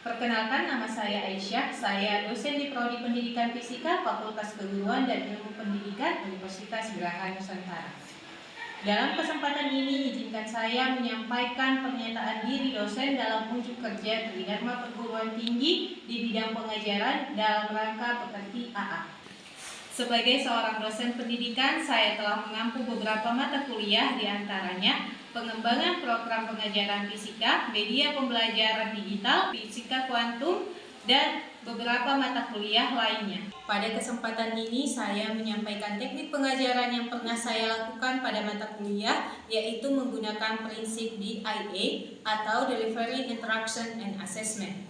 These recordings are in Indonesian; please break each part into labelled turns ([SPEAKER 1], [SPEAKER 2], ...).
[SPEAKER 1] Perkenalkan, nama saya Aisyah. Saya dosen di Prodi Pendidikan Fisika Fakultas Keguruan dan Ilmu Pendidikan Universitas Geraha Nusantara. Dalam kesempatan ini, izinkan saya menyampaikan pernyataan diri dosen dalam unjuk kerja Tridharma Perguruan Tinggi di bidang pengajaran dalam rangka pekerti AA. Sebagai seorang dosen pendidikan, saya telah mengampu beberapa mata kuliah, diantaranya pengembangan program pengajaran fisika, media pembelajaran digital, fisika kuantum, dan beberapa mata kuliah lainnya. Pada kesempatan ini, saya menyampaikan teknik pengajaran yang pernah saya lakukan pada mata kuliah, yaitu menggunakan prinsip DIA atau Delivery, Interaction, and Assessment.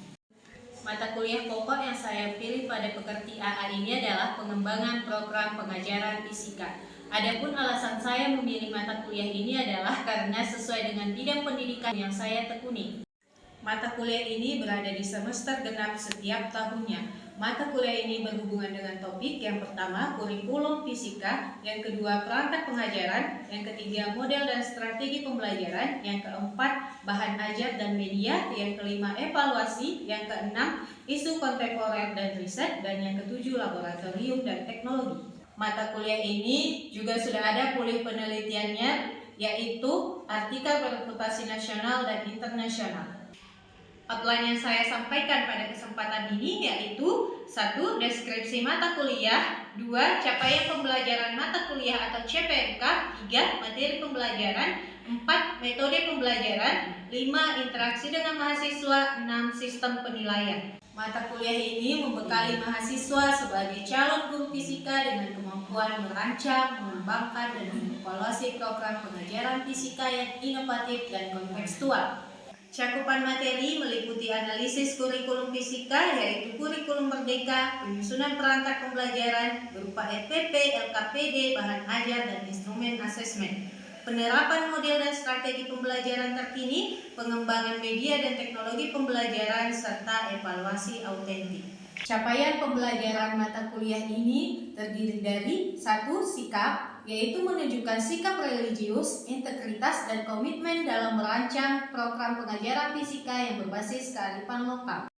[SPEAKER 1] Mata kuliah pokok yang saya pilih pada pekerti AA ini adalah pengembangan program pengajaran fisika. Adapun alasan saya memilih mata kuliah ini adalah karena sesuai dengan bidang pendidikan yang saya tekuni. Mata kuliah ini berada di semester genap setiap tahunnya. Mata kuliah ini berhubungan dengan topik yang pertama, kurikulum fisika, yang kedua, perangkat pengajaran, yang ketiga, model dan strategi pembelajaran, yang keempat, bahan ajar dan media, yang kelima, evaluasi, yang keenam, isu kontemporer dan riset, dan yang ketujuh, laboratorium dan teknologi. Mata kuliah ini juga sudah ada pulih penelitiannya, yaitu artikel bereputasi nasional dan internasional. Outline yang saya sampaikan pada kesempatan ini yaitu 1. Deskripsi mata kuliah, 2. Capaian pembelajaran mata kuliah atau CPMK, 3. Materi pembelajaran, 4. Metode pembelajaran, 5. Interaksi dengan mahasiswa, 6. Sistem penilaian. Mata kuliah ini membekali mahasiswa sebagai calon guru fisika dengan kemampuan merancang, mengembangkan, dan mengevaluasi program pengajaran fisika yang inovatif dan kontekstual. Cakupan materi meliputi analisis kurikulum fisika, yaitu kurikulum merdeka, penyusunan perangkat pembelajaran berupa RPP, LKPD, bahan ajar, dan instrumen asesmen, penerapan model dan strategi pembelajaran terkini, pengembangan media dan teknologi pembelajaran, serta evaluasi autentik. Capaian pembelajaran mata kuliah ini terdiri dari 1. Sikap, yaitu menunjukkan sikap religius, integritas, dan komitmen dalam merancang program pengajaran fisika yang berbasis kearifan lokal.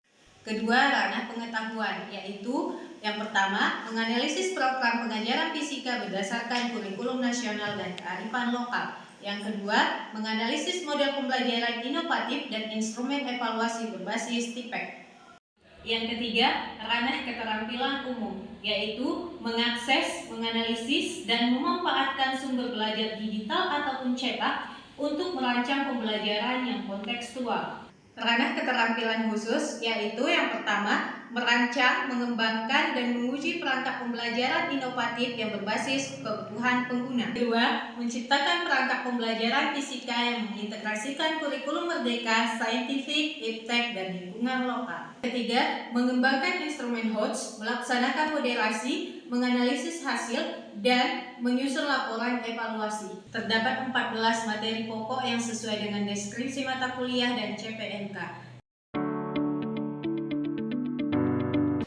[SPEAKER 1] Kedua, ranah pengetahuan, yaitu yang pertama, menganalisis program pengajaran fisika berdasarkan kurikulum nasional dan kearifan lokal. Yang kedua, menganalisis model pembelajaran inovatif dan instrumen evaluasi berbasis TIPEC. Yang ketiga, ranah keterampilan umum, yaitu mengakses, menganalisis, dan memanfaatkan sumber belajar digital ataupun cetak untuk merancang pembelajaran yang kontekstual. Ranah keterampilan khusus, yaitu yang pertama, merancang, mengembangkan, dan menguji perangkat pembelajaran inovatif yang berbasis kebutuhan pengguna. Kedua, menciptakan perangkat pembelajaran fisika yang mengintegrasikan kurikulum merdeka, saintifik, iptek, dan lingkungan lokal. Ketiga, mengembangkan instrumen HOTS, melaksanakan moderasi, menganalisis hasil, dan menyusun laporan evaluasi. Terdapat 14 materi pokok yang sesuai dengan deskripsi mata kuliah dan CPMK.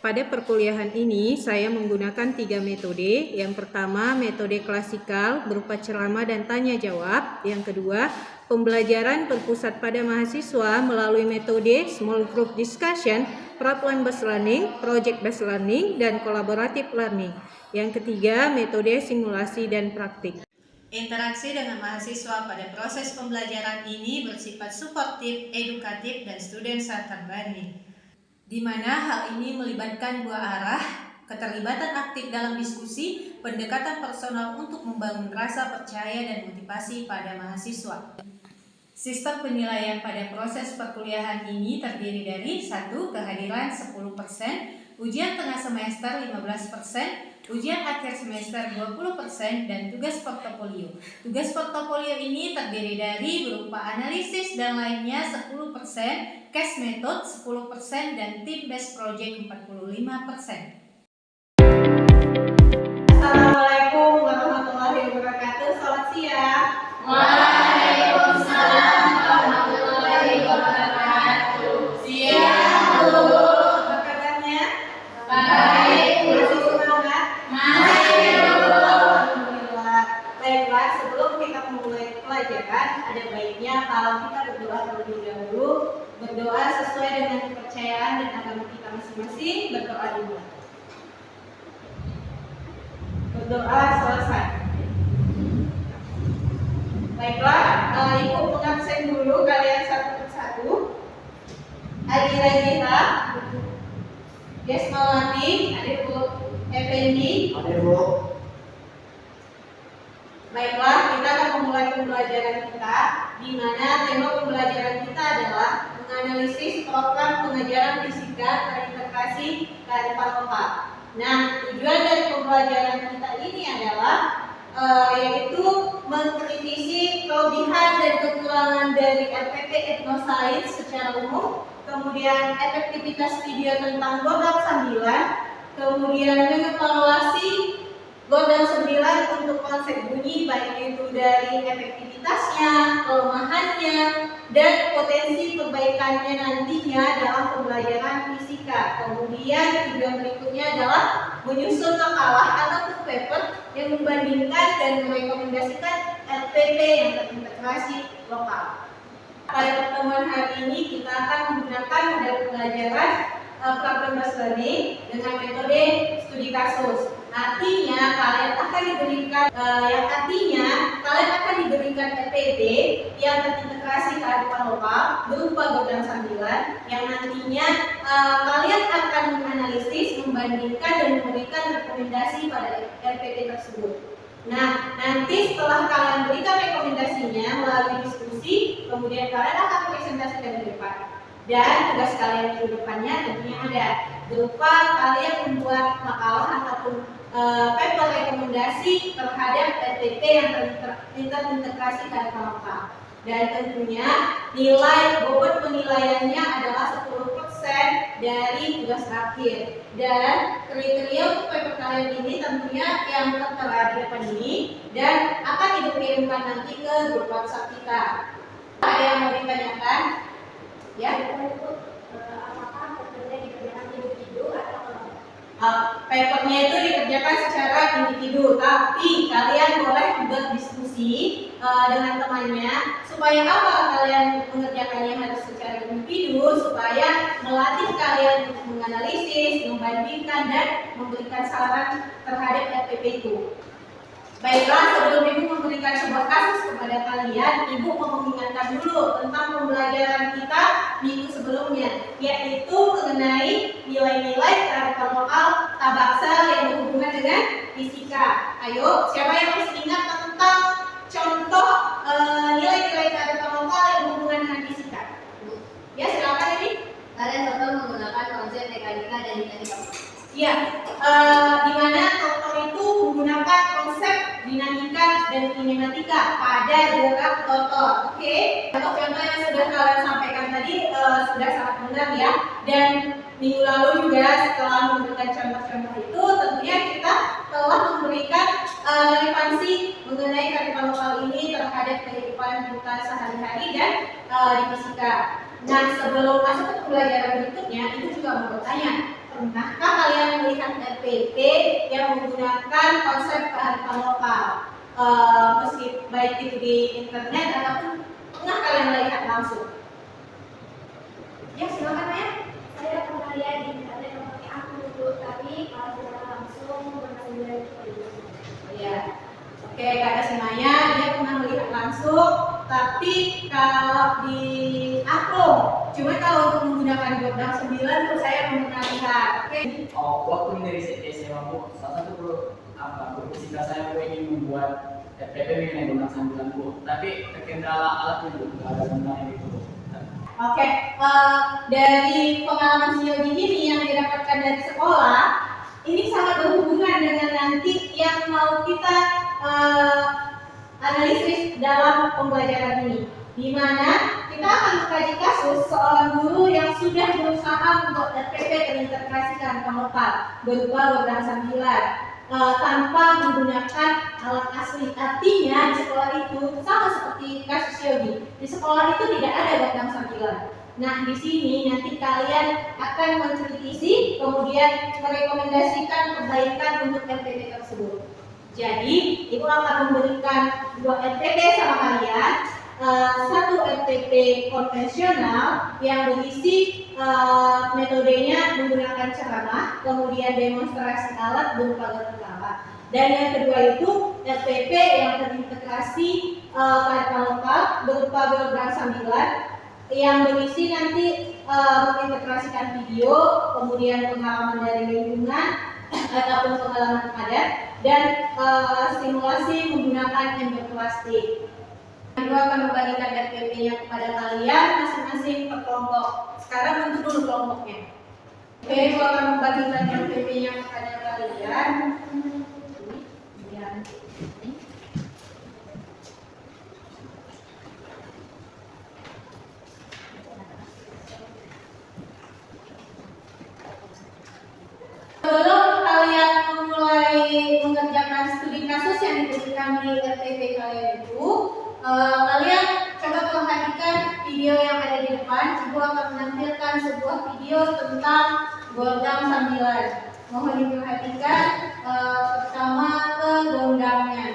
[SPEAKER 1] Pada perkuliahan ini, saya menggunakan 3 metode. Yang pertama, metode klasikal berupa ceramah dan tanya jawab. Yang kedua, pembelajaran berpusat pada mahasiswa melalui metode small group discussion, problem based learning, project based learning, dan collaborative learning. Yang ketiga, metode simulasi dan praktik. Interaksi dengan mahasiswa pada proses pembelajaran ini bersifat suportif, edukatif, dan student-centered learning, di mana hal ini melibatkan dua arah, keterlibatan aktif dalam diskusi, pendekatan personal untuk membangun rasa percaya dan motivasi pada mahasiswa. Sistem penilaian pada proses perkuliahan ini terdiri dari 1. Kehadiran 10%, ujian tengah semester 15%, ujian akhir semester 20%, dan tugas portofolio. Tugas portofolio ini terdiri dari berupa analisis dan lainnya 10%, case method 10%, dan team based project 45%. Assalamualaikum warahmatullahi wabarakatuh. Selamat siang.
[SPEAKER 2] Waalaikumsalam warahmatullahi wabarakatuh. Siang, Bu.
[SPEAKER 1] Apa kabarnya?
[SPEAKER 2] Baik, Bu.
[SPEAKER 1] Masih semangat?
[SPEAKER 2] Masih, Bu.
[SPEAKER 1] Alhamdulillah. Baiklah, sebelum kita memulai pelajaran, ada baiknya kalau kita berdoa terlebih dahulu. Berdoa sesuai dengan kepercayaan dan agama kita masing-masing. Berdoa dulu. Berdoa selesai. Baiklah, Ibu mengabsen dulu kalian satu persatu. Adi Razita, Desmawati, ada Bu Effendi.
[SPEAKER 3] Ada Bu.
[SPEAKER 1] Baiklah, kita akan memulai pembelajaran kita, di mana tema pembelajaran kita adalah menganalisis program pengajaran fisika terintegrasi kearifan lokal. Nah, tujuan dari pembelajaran kita ini adalah yaitu mengkritisi kelebihan dan kekurangan dari RPP Ethnoscience secara umum, kemudian efektivitas video tentang Godam 9, kemudian mengevaluasi Godam 9 untuk konsep bunyi, baik itu dari efektivitasnya, kelemahannya, dan potensi perbaikannya nantinya dalam pembelajaran fisika. Kemudian tujuan berikutnya adalah menyusun makalah atau paper yang membandingkan dan merekomendasikan RPP yang terintegrasi lokal. Pada pertemuan hari ini kita akan menggunakan model pembelajaran problem based learning dengan metode studi kasus. Artinya kalian akan diberikan RPP yang terintegrasi kearifan lokal berupa Godam 9 yang nantinya kalian akan menganalisis, membandingkan dan memberikan rekomendasi pada RPP tersebut. Nah, nanti setelah kalian berikan rekomendasinya melalui diskusi, kemudian kalian akan presentasikan ke depan. Dan tugas kalian di depannya tentunya ada berupa kalian membuat makalah ataupun paper rekomendasi terhadap RPP yang terintegrasi kearifan lokal. Dan tentunya nilai bobot penilaiannya adalah 10% dari tugas akhir. Dan kriteria untuk paper kalian ini tentunya yang tertera di depan ini dan akan dikirimkan nanti ke grup WhatsApp kita. Ada yang mau ditanyakan? Ya,
[SPEAKER 2] apakah papernya dikerjakan individu atau
[SPEAKER 1] papernya itu dikerjakan secara individu, tapi kalian boleh berdiskusi dengan temannya. Supaya apa kalian mengerjakannya harus secara individu? Supaya melatih kalian untuk menganalisis, membandingkan, dan memberikan saran terhadap RPP itu. Baiklah, sebelum Ibu memberikan sebuah kasus kepada kalian, Ibu mau mengingatkan dulu tentang pembelajaran kita minggu sebelumnya, yaitu mengenai nilai-nilai kearifan lokal Tabaksel yang berhubungan dengan fisika. Ayo, siapa yang masih ingat tentang contoh nilai-nilai kearifan lokal yang berhubungan dengan fisika? Ya, silakan ini.
[SPEAKER 2] kalian contoh menggunakan konsep mekanika dan dinamika?
[SPEAKER 1] Iya, di mana dokter itu menggunakan konsep dinamika dan kinematika pada gerak rotor. Oke, contoh-contoh yang sudah kalian sampaikan tadi sudah sangat benar ya. Dan minggu lalu juga setelah memberikan contoh-contoh itu, tentunya kita telah memberikan relevansi mengenai kearifan lokal ini terhadap kehidupan kita sehari-hari dan di fisika. Nah, sebelum masuk ke pembelajaran berikutnya, itu juga mau bertanya, pernahkah kalian melihat RPP yang menggunakan konsep kearifan lokal? Meski baik itu di internet ataupun pernah kalian lihat langsung? Ya, silakan ya.
[SPEAKER 2] Saya pernah lihat di internet seperti aku dulu, tapi kalau secara langsung pernah lihat itu.
[SPEAKER 1] Ya, oke, kata si Maya dia pernah melihat langsung, tapi kalau di upload, cuma kalau untuk menggunakan Godam 9 tuh saya belum pernah lihat. Oke.
[SPEAKER 3] Waktu dari SMA Bu, salah satu guru fisika saya ingin membuat RPP mengenai Godam 9 Bu, tapi terkendala alatnya Bu, nggak ada gunanya gitu Bu.
[SPEAKER 1] Oke, dari pengalaman si Yogi ini yang didapatkan dari sekolah, ini sangat berhubungan dengan nanti yang mau kita analisis dalam pembelajaran ini, di mana kita akan mengkaji kasus seorang guru yang sudah berusaha untuk RPP terintegrasi kearifan lokal berupa Godam 9 tanpa menggunakan alat asli. Artinya di sekolah itu sama seperti kasus Yogi, di sekolah itu tidak ada Godam 9. Nah, di sini nanti kalian akan mengkritisi, kemudian merekomendasikan perbaikan untuk RPP tersebut. Jadi, Ibu akan memberikan 2 RTP sama kalian. Satu RTP konvensional yang berisi metodenya menggunakan ceramah, kemudian demonstrasi alat berupa gambar. Dan yang kedua itu RTP yang terintegrasi kearifan lokal berupa program sambilan yang berisi nanti mengintegrasikan video, kemudian pengalaman dari lingkungan ataupun pengalaman adat dan simulasi menggunakan ember plastik. Ibu akan membagikan RTP-nya kepada kalian masing-masing per kelompok. Sekarang bentuk dulu kelompoknya. Oke, Ibu akan membagikan RTP-nya kepada kalian. Sebelum kalian memulai mengerjakan studi kasus yang diberikan di RTP kalian itu, kalian coba perhatikan video yang ada di depan. Ibu akan menampilkan sebuah video tentang gondang sambilan. Mohon diperhatikan pertama ke gondangnya.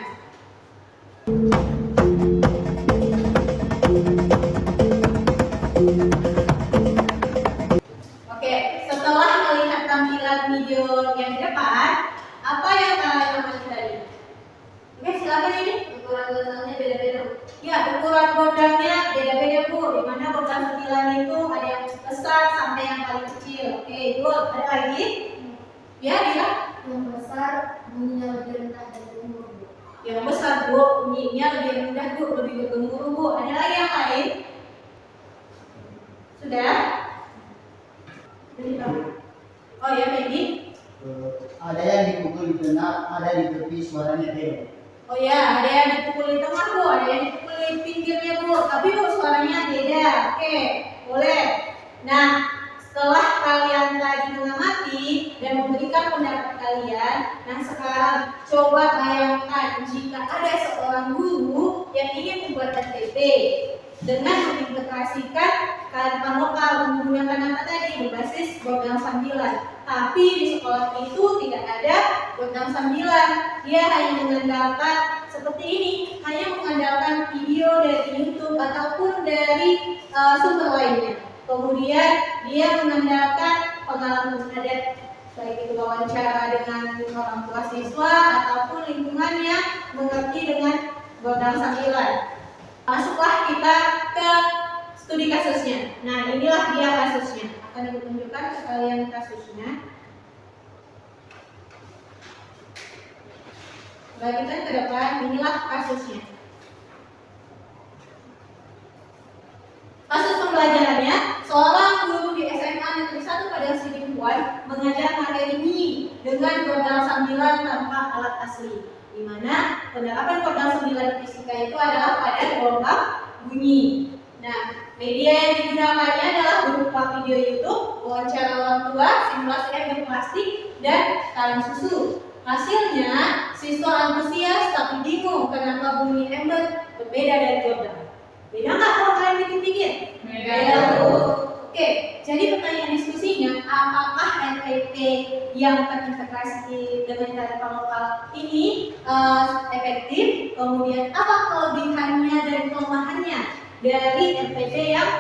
[SPEAKER 1] Oke, setelah melihat tampilan video yang di depan, apa yang kalian amati tadi? Oke, silakan ini. Ukuran gondangnya beda-beda. Ya, ukuran gondangnya beda-beda Bu. Di mana gondang 9 itu ada yang besar sampai yang paling kecil. Oke, good. Ada lagi? Ya, dia.
[SPEAKER 2] Yang besar bunyinya lebih rendah dan bergemuruh, Bu.
[SPEAKER 1] Yang besar Bu, bunyinya lebih rendah Bu, lebih bergemuruh Bu. Ada lagi yang lain? Sudah? Oh ya, Peggy?
[SPEAKER 4] Ada yang dipukul di tengah, ada di tepi, suaranya beda.
[SPEAKER 1] Oh ya, ada yang dipukul di tengah Bu, ada yang dipukul di pinggirnya Bu. Tapi Bu, suaranya beda. Oke, boleh. Nah, setelah kalian tadi mengamati dan memberikan pendapat kalian, nah sekarang coba bayangkan jika ada seorang guru yang ingin membuat RTP dengan mengintegrasikan kearifan lokal menggunakan apa tadi berbasis gondang sambilan. Tapi di sekolah itu tidak ada gondang sambilan. Dia hanya mengandalkan seperti ini, hanya mengandalkan video dari YouTube ataupun dari sumber lainnya. Kemudian dia mengandalkan pengalaman adat, baik itu wawancara dengan orang tua siswa ataupun lingkungannya mengerti dengan gondang sambilan. Masuklah kita ke studi kasusnya. Nah, inilah dia kasusnya. Akan Ibu tunjukkan ke kalian kasusnya. Bagikan ke depan, inilah kasusnya. Kasus pembelajarannya, seorang guru di SMA Negeri 1 pada Sidimpuan mengajar materi bunyi dengan gondang sambilan tanpa alat asli. Di mana penerapan gondang sambilan fisika itu adalah pada gelombang bunyi. Nah, media yang digunakannya adalah berupa video YouTube, wawancara orang tua, simulasi ember plastik, dan kaleng susu. Hasilnya, siswa antusias tapi bingung kenapa bunyi ember berbeda dari gondang. Beda nggak kalau kalian bikin-bikin? Beda. Oke, jadi pertanyaan diskusinya, apakah RTP yang terintegrasi dengan kearifan lokal ini efektif? Kemudian apa kelebihannya dan kelemahannya dari RTP yang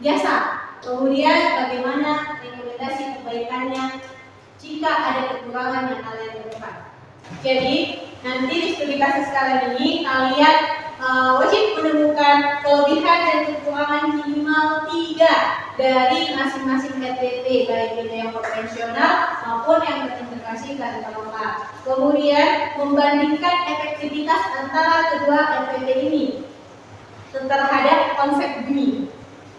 [SPEAKER 1] biasa? Kemudian bagaimana rekomendasi perbaikannya jika ada kekurangan yang kalian temukan? Jadi nanti di studi kasus kalian ini kalian wajib menemukan kelebihan dan kekurangan minimal 3 dari masing-masing RTP, baik itu yang konvensional maupun yang terintegrasi kearifan lokal. Kemudian membandingkan efektivitas antara kedua RTP ini terhadap konsep bunyi.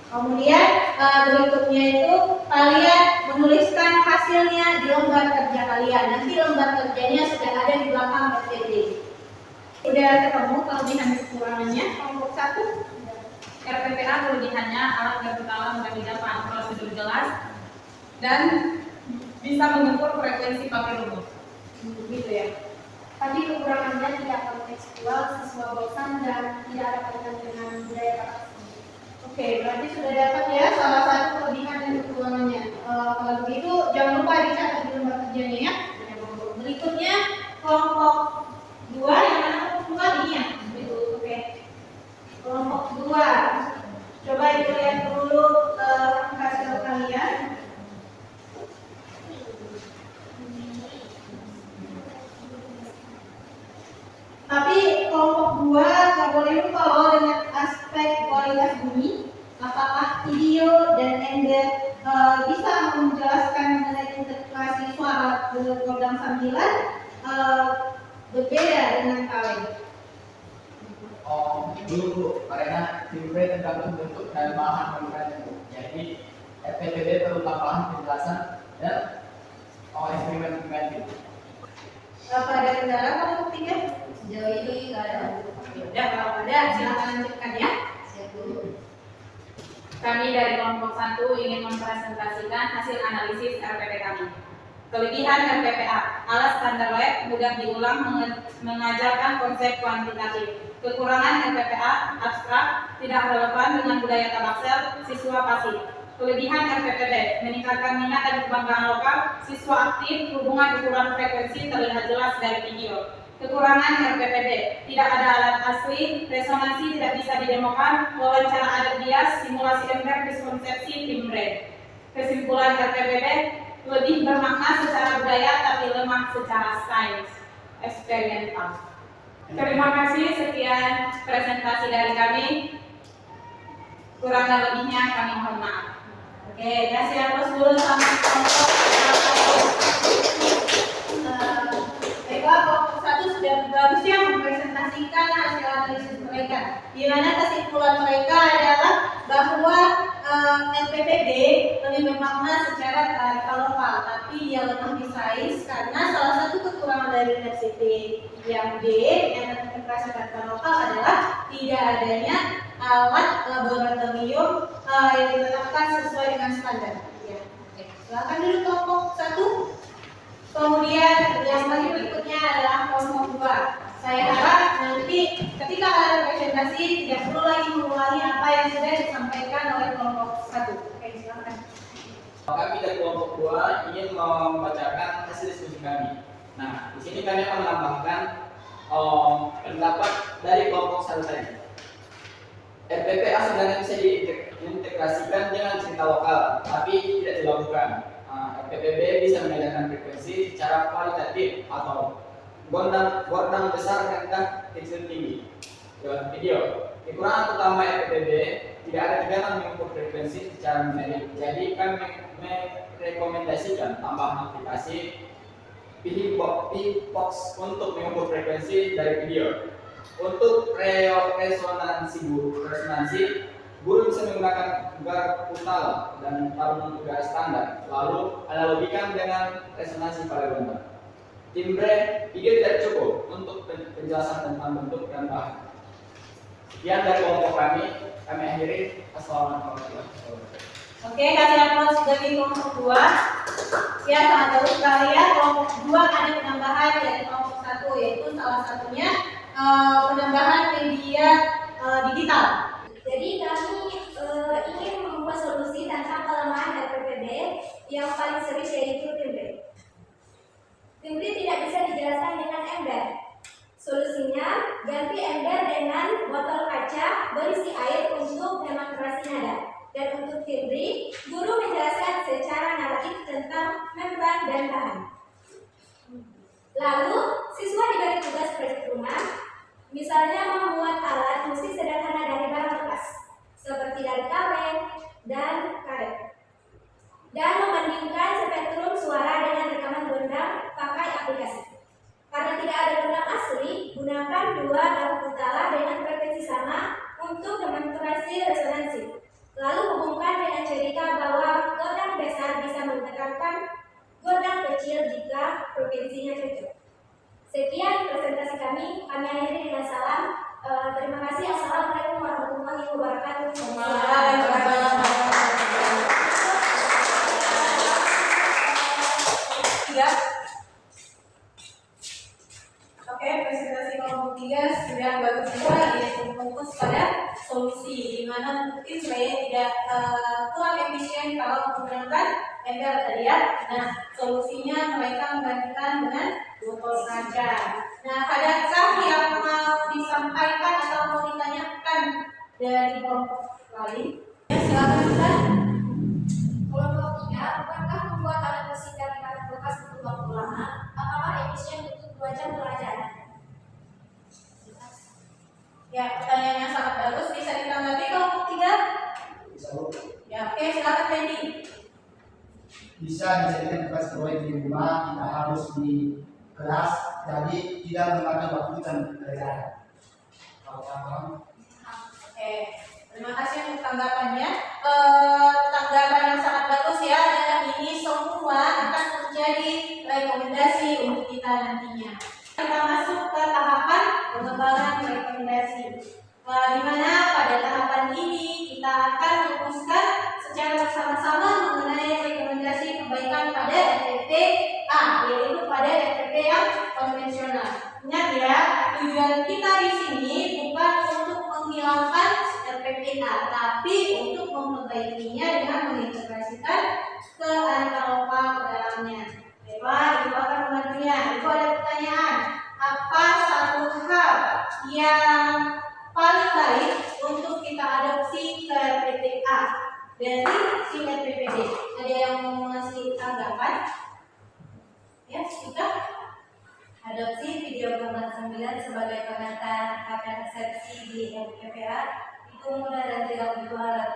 [SPEAKER 1] Kemudian berikutnya itu kalian menuliskan hasilnya di lembar kerja kalian. Nanti lembar kerjanya sudah ada di belakang RTP. Udah ketemu kelebihan kekurangannya? Kelompok 1
[SPEAKER 5] RPPA kelebihannya alat berskala mudah didapat, prosedur jelas, dan bisa mengukur frekuensi pakai rumus.
[SPEAKER 1] Gitu ya.
[SPEAKER 2] Tadi kekurangannya tidak kontekstual, siswa bosan dan tidak ada kaitan dengan budaya kakak.
[SPEAKER 1] Oke, berarti sudah dapat ya salah satu kelebihan dan kekurangannya. Kalau begitu jangan lupa dicatat di lembar kerjanya ya. Berikutnya kelompok 2
[SPEAKER 2] 2 yang mana kelompok 2 ini ya? Itu, oke. Kelompok 2. Coba ibu lihat dulu hasil kalian. Tapi kelompok 2 nggak boleh lupa loh dengan aspek kualitas bunyi. Apakah video dan ender bisa menjelaskan mengenai integrasi suara program sambilan berbeda dengan kalian?
[SPEAKER 3] Oh, dulu karena timbre tergantung bentuk dan bahan menggunakannya. Jadi FPTB perlu tambahan penjelasan dan eksperimen pengganti.
[SPEAKER 2] Apa ada kendala kalau ketiga? Sejauh ini nggak ada. Ya, kalau ada silakan lanjutkan ya. Siap dulu.
[SPEAKER 5] Kami dari kelompok 1 ingin mempresentasikan hasil analisis RPP kami. Kelebihan RPPA, alat standar lab mudah diulang mengajarkan konsep kuantitatif. Kekurangan RPPA, abstrak, tidak relevan dengan budaya tabaksel, siswa pasif. Kelebihan RPPB, meningkatkan minat dan kebanggaan lokal, siswa aktif, hubungan ukuran frekuensi terlihat jelas dari video. Kekurangan RPPB, tidak ada alat asli, resonansi tidak bisa didemokan, wawancara adat bias, simulasi ember, diskonsepsi, timbre. Kesimpulan RPPB, lebih bermakna secara budaya tapi lemah secara sains eksperimental. Terima kasih, sekian presentasi dari kami. Kurang dan lebihnya kami mohon maaf.
[SPEAKER 2] Oke, kasih aplaus dulu sama kelompok. Baiklah, kelompok 1 sudah bagus ya mempresentasikan hasil analisis mereka. Di mana kesimpulan mereka adalah bahwa LPPB lebih bermakna secara kearifan lokal, tapi dia lemah di sains karena salah satu kekurangan dari RCT yang D yang terintegrasi kearifan lokal adalah tidak adanya alat laboratorium yang ditetapkan sesuai dengan standar. Ya, oke. Silakan dulu kelompok 1. Kemudian yang berikutnya adalah kelompok 2. Saya harap nanti ketika kalian presentasi tidak perlu lagi mengulangi apa yang sudah disampaikan oleh kelompok 1. Oke, silakan.
[SPEAKER 3] Kami dari kelompok 2 ingin membacakan hasil diskusi kami. Nah, di sini kami akan menambahkan pendapat dari kelompok 1 tadi. RPPA sebenarnya bisa diintegrasikan dengan cerita lokal, tapi tidak dilakukan. RPPB bisa mengajarkan frekuensi secara kualitatif atau gordang besar rendah kecil tinggi lewat video. Kekurangan utama RPPB tidak ada kegiatan mengukur frekuensi secara numerik. Jadi kami merekomendasikan tambahan aplikasi P-Box untuk mengukur frekuensi dari video. Untuk resonansi, guru bisa menggunakan garis putal dan tarung garis standar, lalu analogikan dengan resonansi pada lomba. Timbre video tidak cukup untuk penjelasan tentang bentuk dan bahan. Sekian dari kelompok kami akhiri. Assalamualaikum warahmatullahi wabarakatuh.
[SPEAKER 2] Oke, kasih aplaus bagi kelompok 2. Ya, sangat bagus sekali ya. Kelompok 2 ada penambahan dari kelompok 1, yaitu salah satunya penambahan media digital.
[SPEAKER 6] Jadi kami ingin membuat solusi tentang kelemahan RPPB yang paling sering yaitu timbre. Timbre tidak bisa dijelaskan dengan ember. Solusinya, ganti ember dengan botol kaca berisi air untuk demonstrasi nada. Dan untuk timbre, guru menjelaskan secara naratif tentang membran dan bahan. Lalu, siswa diberi tugas proyek rumah, misalnya membuat alat musik sederhana dari barang bekas, seperti dari kaleng dan karet. Dan membandingkan spektrum suara dengan rekaman gondang pakai aplikasi. Karena tidak ada gondang asli, gunakan 2 garpu putala dengan frekuensi sama untuk demonstrasi resonansi. Lalu hubungkan dengan cerita bahwa gondang besar bisa menggetarkan gondang kecil jika frekuensinya cocok. Sekian presentasi kami akhiri dengan salam. Terima kasih. Assalamualaikum warahmatullahi wabarakatuh.
[SPEAKER 2] Oke, presentasi kelompok 3 sudah bagus juga, yaitu fokus pada solusi, di mana mungkin saya tidak kurang efisien kalau menggunakan ember tadi ya. Nah, solusinya mereka menggantikan dengan botol kaca. Nah, adakah yang mau disampaikan atau mau ditanyakan dari kelompok lain? Ya, silakan Ustaz.
[SPEAKER 6] Kelompok 3, bukankah membuat alat musik dari karet bekas butuh waktu lama? Apakah efisien untuk 2 jam pelajaran?
[SPEAKER 2] Ya, pertanyaan yang sangat bagus, bisa ditanggapi kelompok 3?
[SPEAKER 4] Bisa Bu.
[SPEAKER 2] Ya, oke, silakan Fendi.
[SPEAKER 4] Bisa dijadikan tugas proyek di rumah, tidak harus di kelas, jadi tidak memakan waktu dan pelajaran.
[SPEAKER 2] Oke, terima kasih untuk tanggapannya. Tanggapan yang sangat bagus ya, dan ini semua akan menjadi rekomendasi untuk kita nantinya. Kita masuk ke tahapan pengembangan rekomendasi, di mana pada tahapan ini kita akan merumuskan secara bersama-sama mengenai rekomendasi perbaikan pada RPP A, yaitu pada RPP yang konvensional. Ingat ya, tujuan kita di sini bukan untuk menghilangkan RPP A, tapi untuk memperbaikinya dengan mengintegrasikan ke aneka lokal ke dalamnya. Baiklah, Ibu akan membantunya. Ibu ada pertanyaan, apa satu hal yang paling baik untuk kita adopsi ke RPP A dari si RPPD? Ada yang mau ngasih tanggapan? Ya, kita
[SPEAKER 6] Adopsi video gambar 9 sebagai pengantar persepsi di RPPA itu mudah dan tidak butuh alat.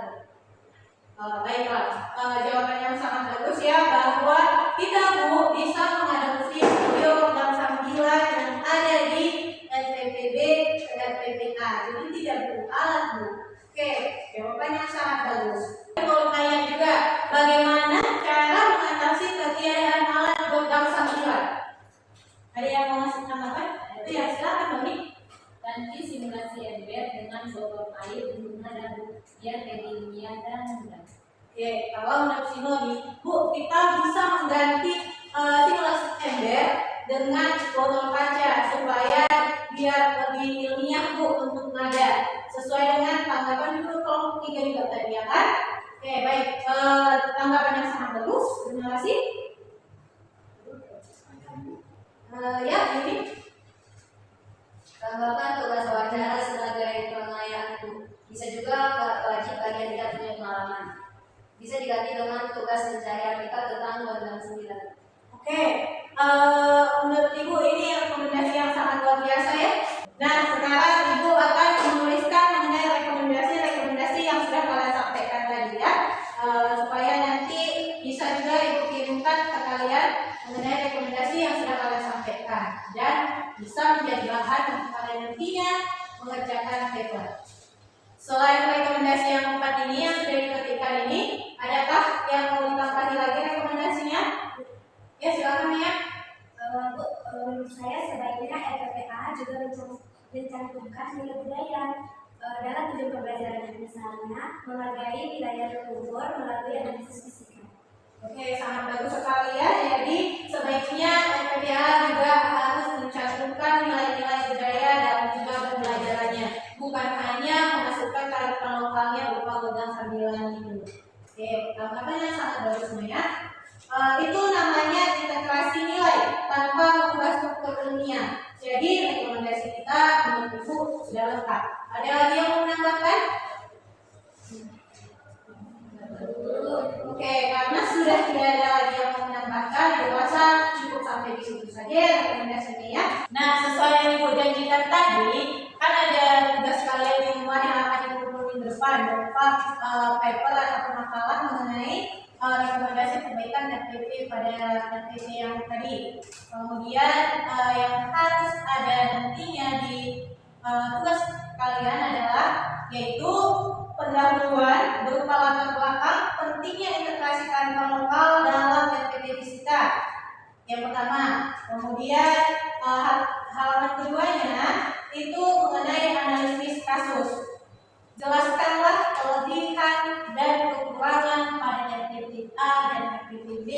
[SPEAKER 2] Baiklah, jawaban yang sangat bagus ya, bahwa kita Bu bisa mengadopsi video program 9 yang ada di RPPB dan RPPA, jadi tidak butuh alat Bu. Oke, jawaban yang sangat bagus. Kalau tanya juga, bagaimana cara mengatasi ketiadaan alat program 9? Ada yang mau ngasih tanggapan? Itu ya, silakan Doni.
[SPEAKER 7] Ganti simulasi ember dengan botol air, guna dan biar kimia dan mudah.
[SPEAKER 2] Oke, kalau menurut si Noni, Bu, kita bisa mengganti simulasi ember dengan botol kaca supaya biar lebih ilmiah Bu untuk nada, sesuai dengan tanggapan dulu kelompok 3 juga tadi ya kan? Oke, baik, tanggapan yang sangat bagus, terima kasih. Ya, ini
[SPEAKER 6] Tanggapan tugas wawancara sebagai pengayaan itu bisa juga wajib kalian tidak punya pengalaman. Bisa diganti dengan tugas mencari artikel tentang undang 9.
[SPEAKER 2] Oke, menurut Ibu ini rekomendasi yang sangat luar biasa ya. Nah, sekarang Ibu akan menuliskan mengenai rekomendasi yang sudah kalian sampaikan tadi ya, supaya nanti bisa juga Ibu kirimkan ke kalian mengenai rekomendasi yang sudah kalian sampaikan dan bisa menjadi bahan untuk kalian nantinya mengerjakan paper. Selain rekomendasi yang 4 ini yang sudah diketikkan ini, adakah yang mau ditambahkan lagi rekomendasinya? Ya, silakan ya.
[SPEAKER 6] Bu, menurut saya sebaiknya RPPA juga mencantumkan nilai budaya dalam tujuan pembelajaran, misalnya menghargai wilayah leluhur melalui analisis fisika.
[SPEAKER 2] Oke, sangat bagus sekali ya. Jadi sebaiknya RPPA juga harus mencantumkan nilai-nilai budaya dalam juga pembelajarannya, bukan hanya memasukkan karakter lokalnya berupa undang 9 itu. Oke, tanggapannya sangat bagus ya. Itu namanya integrasi nilai tanpa mengubah struktur ilmiah. Jadi rekomendasi kita menurut Ibu sudah lengkap. Ada lagi yang mau menambahkan? Oke, karena sudah tidak ada lagi yang mau menambahkan, Ibu rasa cukup sampai di situ saja rekomendasinya ya. Nah, sesuai yang Ibu janjikan tadi, kan ada tugas kalian di rumah yang akan Ibu kumpulin depan berupa paper atau makalah mengenai rekomendasi perbaikan RPP pada RPP yang tadi. Kemudian yang harus ada nantinya di tugas kalian adalah yaitu pendahuluan berupa latar belakang pentingnya integrasi kearifan lokal dalam RPP fisika. Yang pertama, kemudian halaman keduanya itu mengenai analisis kasus. Jelaskanlah kelebihan dan kekurangan pada RPP A dan RPP B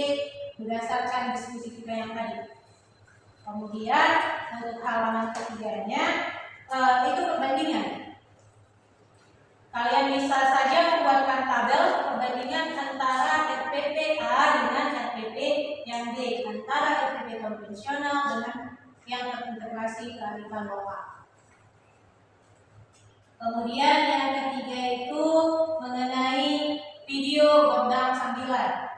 [SPEAKER 2] berdasarkan diskusi kita yang tadi. Kemudian untuk halaman ketiganya itu perbandingan. Kalian bisa saja membuatkan tabel perbandingan antara RPP A dengan RPP yang B, antara RPP konvensional dengan kearifan lokal. Kemudian yang ketiga itu mengenai video gondang sambilan.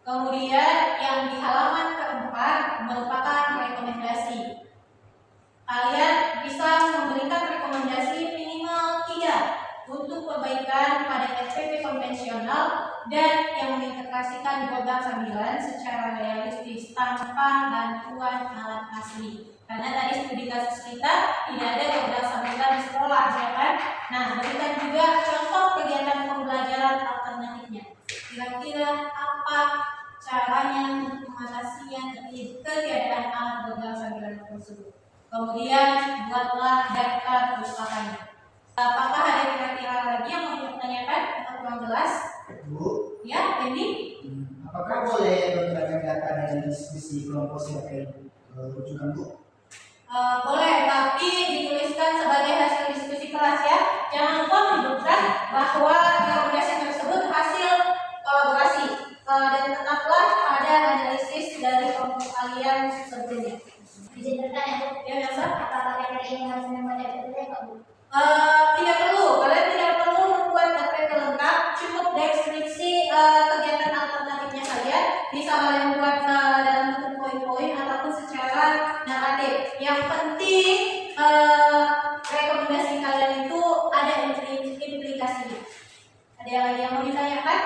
[SPEAKER 2] Kemudian yang di halaman keempat merupakan rekomendasi. Kalian bisa memberikan rekomendasi minimal 3 untuk perbaikan pada SPP konvensional dan yang mengintegrasikan gondang sambilan secara realistis tanpa bantuan alat asli. Karena tadi studi kasus kita tidak ada gondang sambilan di sekolah, ya kan? Nah, berikan juga contoh kegiatan pembelajaran alternatifnya. Kira-kira apa caranya untuk mengatasinya ketiadaan alat gondang sambilan tersebut? Kemudian buatlah daftar pustakanya. Apakah ada kira-kira lagi yang mau ditanyakan atau kurang jelas?
[SPEAKER 4] Bu,
[SPEAKER 2] Ya, ini
[SPEAKER 4] apakah boleh menggunakan data dari diskusi kelompok sebagai rujukan, Bu?
[SPEAKER 2] boleh, tapi dituliskan sebagai hasil diskusi kelas ya. Jangan lupa menyebutkan bahwa rekomendasi tersebut hasil kolaborasi dan tetaplah pada analisis dari kelompok kalian sebelumnya.
[SPEAKER 6] Izin bertanya, Bu.
[SPEAKER 2] Ya, Elsa?
[SPEAKER 6] Apakah kalian ingin harus membuat FPP, Pak, Bu?
[SPEAKER 2] Tidak perlu, kalian tidak perlu membuat FPP lengkap, cukup deskripsi kegiatan alternatifnya saja. Bisa kalian buat dalam bentuk poin-poin ataupun secara naratif. Yang penting rekomendasi kalian itu ada implikasinya. Ada yang lagi yang mau ditanyakan?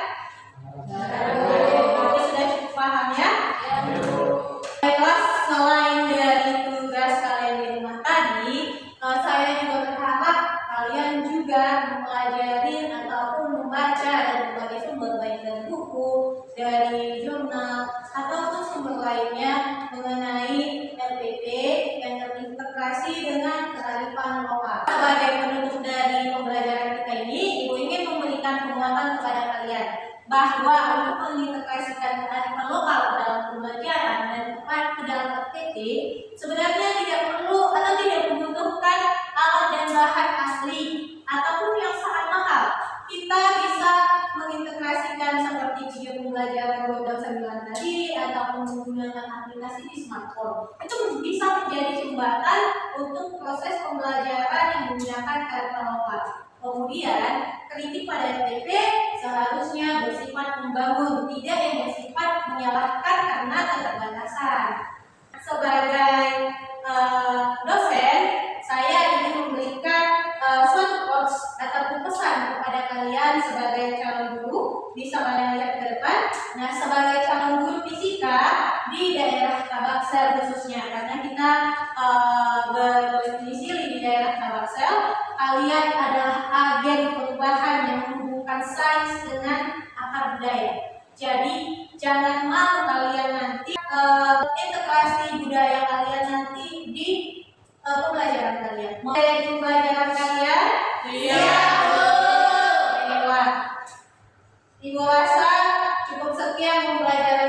[SPEAKER 2] Berarti sudah cukup paham ya? Baiklah, selain dari tugas kalian di rumah tadi, saya juga berharap kalian juga mempelajari ataupun membaca dari berbagai sumber, baik dari buku, dari jurnal, ataupun sumber lainnya mengenai LPP yang terintegrasi dengan kearifan lokal. Sebagai penutup dari pembelajaran kita ini, Ibu ingin memberikan penguatan kepada kalian bahwa untuk mengintegrasikan kearifan lokal dalam pembelajaran dan ke dalam FPP sebenarnya tidak perlu atau tidak membutuhkan alat dan bahan asli ataupun yang sangat mahal. Kita bisa mengintegrasikan seperti video pembelajaran gondang sambilan tadi ataupun menggunakan aplikasi di smartphone. Itu bisa menjadi jembatan untuk proses pembelajaran yang menggunakan kearifan lokal. Kemudian, kritik pada FPP seharusnya bersifat membangun, tidak yang bersifat menyalahkan karena keterbatasan. Sebagai dosen, saya ingin memberikan suatu quotes ataupun pesan kepada kalian sebagai calon guru. Bisa kalian lihat ke depan. Nah, sebagai calon guru fisika di daerah Tabaksel khususnya, karena kita berdomisili di daerah Tabaksel, kalian adalah agen perubahan yang menghubungkan sains dengan akar budaya. Jadi jangan mau kalian nanti integrasi budaya kalian nanti di pembelajaran kalian. Mulai dari pembelajaran kalian? Iya. Baiklah. Ibu rasa cukup sekian pembelajaran